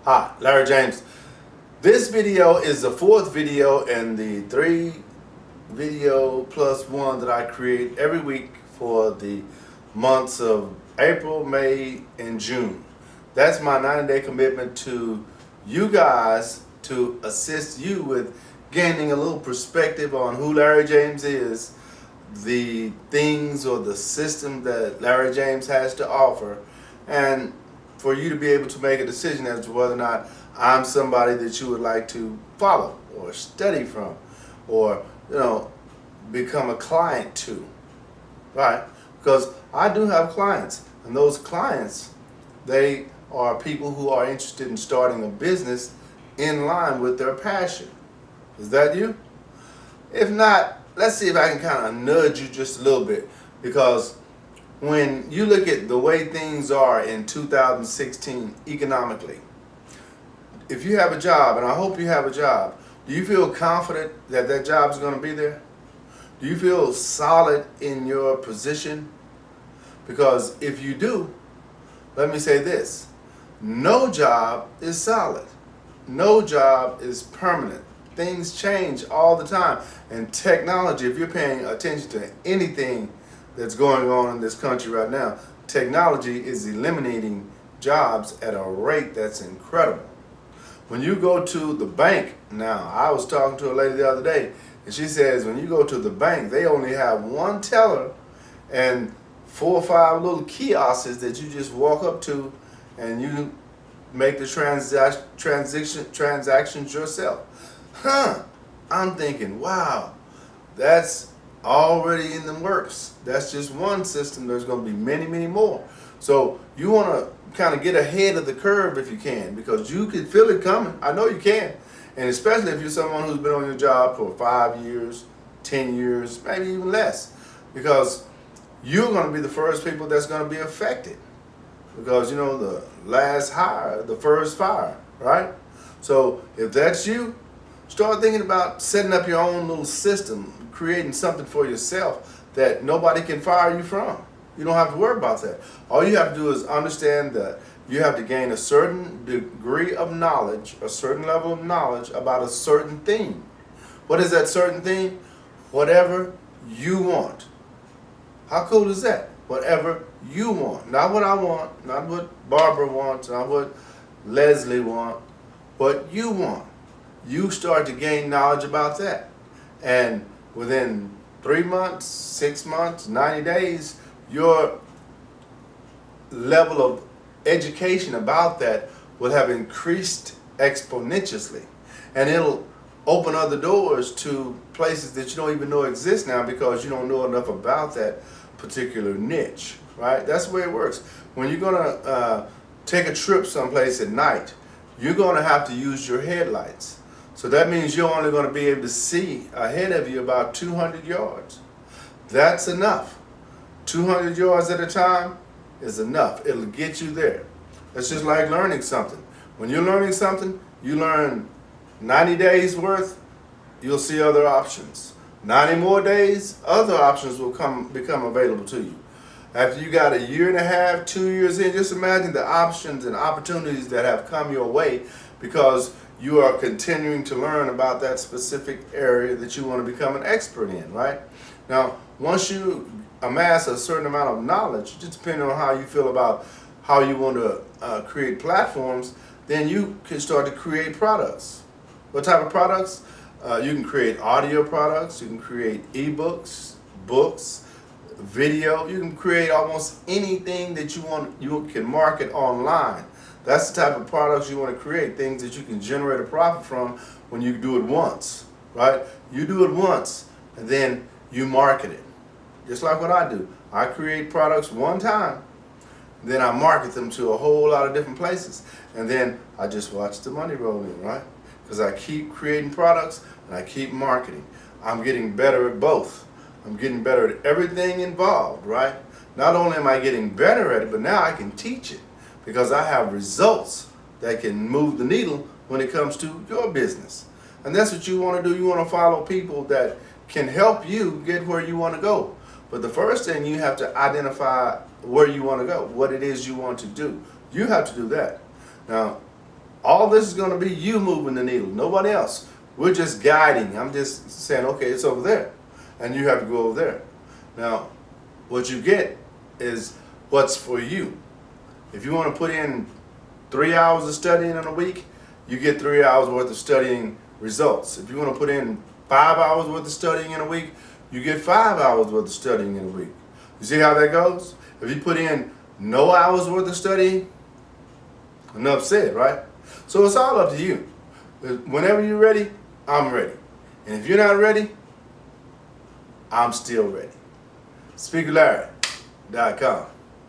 Hi, Larry James. This video is the fourth video in the 3 video plus one that I create every week for the months of April, May, and June. That's my 90-day commitment to you guys to assist you with gaining a little perspective on who Larry James is, the things or the system that Larry James has to offer, and for you to be able to make a decision as to whether or not I'm somebody that you would like to follow or study from or, become a client to, right? Because I do have clients, and those clients, they are people who are interested in starting a business in line with their passion. Is that you? If not, let's see if I can kind of nudge you just a little bit, because when you look at the way things are in 2016 economically, if you have a job, and I hope you have a job, do you feel confident that that job is going to be there? Do you feel solid in your position? Because if you do, let me say this: no job is solid. No job is permanent. Things change all the time. And technology, if you're paying attention to anything that's going on in this country right now, technology is eliminating jobs at a rate that's incredible. When you go to the bank now, I was talking to a lady the other day, and she says when you go to the bank, they only have one teller and 4 or 5 little kiosks that you just walk up to and you make the transactions yourself. I'm thinking, wow, that's already in the works. That's just one system. There's going to be many, many more. So you want to kind of get ahead of the curve if you can, because you can feel it coming. I know you can. And especially if you're someone who's been on your job for 5 years, 10 years, maybe even less, because you're going to be the first people that's going to be affected. Because, the last hire, the first fire, right? So if that's you, start thinking about setting up your own little system, creating something for yourself that nobody can fire you from. You don't have to worry about that. All you have to do is understand that you have to gain a certain degree of knowledge, a certain level of knowledge about a certain thing. What is that certain thing? Whatever you want. How cool is that? Whatever you want. Not what I want, not what Barbara wants, not what Leslie wants. What you want. You start to gain knowledge about that. And within 3 months, 6 months, 90 days, your level of education about that will have increased exponentially. And it'll open other doors to places that you don't even know exist now because you don't know enough about that particular niche, right? That's the way it works. When you're going to take a trip someplace at night, you're going to have to use your headlights. So that means you're only going to be able to see ahead of you about 200 yards. That's enough. 200 yards at a time is enough. It'll get you there. It's just like learning something. When you're learning something, you learn 90 days worth, you'll see other options. 90 more days, other options will become available to you. After you got a year and a half, 2 years in, just imagine the options and opportunities that have come your way because you are continuing to learn about that specific area that you want to become an expert in, right? Now, once you amass a certain amount of knowledge, just depending on how you feel about how you want to create platforms, then you can start to create products. What type of products? You can create audio products, you can create eBooks, books, video. You can create almost anything that you want. You can market online. That's the type of products you want to create, things that you can generate a profit from when you do it once, right? You do it once, and then you market it. Just like what I do. I create products one time, then I market them to a whole lot of different places, and then I just watch the money roll in, right? Because I keep creating products and I keep marketing. I'm getting better at both. I'm getting better at everything involved, right? Not only am I getting better at it, but now I can teach it because I have results that can move the needle when it comes to your business. And that's what you want to do. You want to follow people that can help you get where you want to go. But the first thing, you have to identify where you want to go, what it is you want to do. You have to do that. Now, All this is going to be you moving the needle, nobody else. We're just guiding. I'm just saying, okay, it's over there, and you have to go over there. Now, what you get is what's for you. If you want to put in 3 hours of studying in a week, you get 3 hours worth of studying results. If you want to put in 5 hours worth of studying in a week, you get 5 hours worth of studying in a week. You see how that goes? If you put in no hours worth of studying, enough said, right? So it's all up to you. Whenever you're ready, I'm ready. And if you're not ready, I'm still ready. SpeakerLarry.com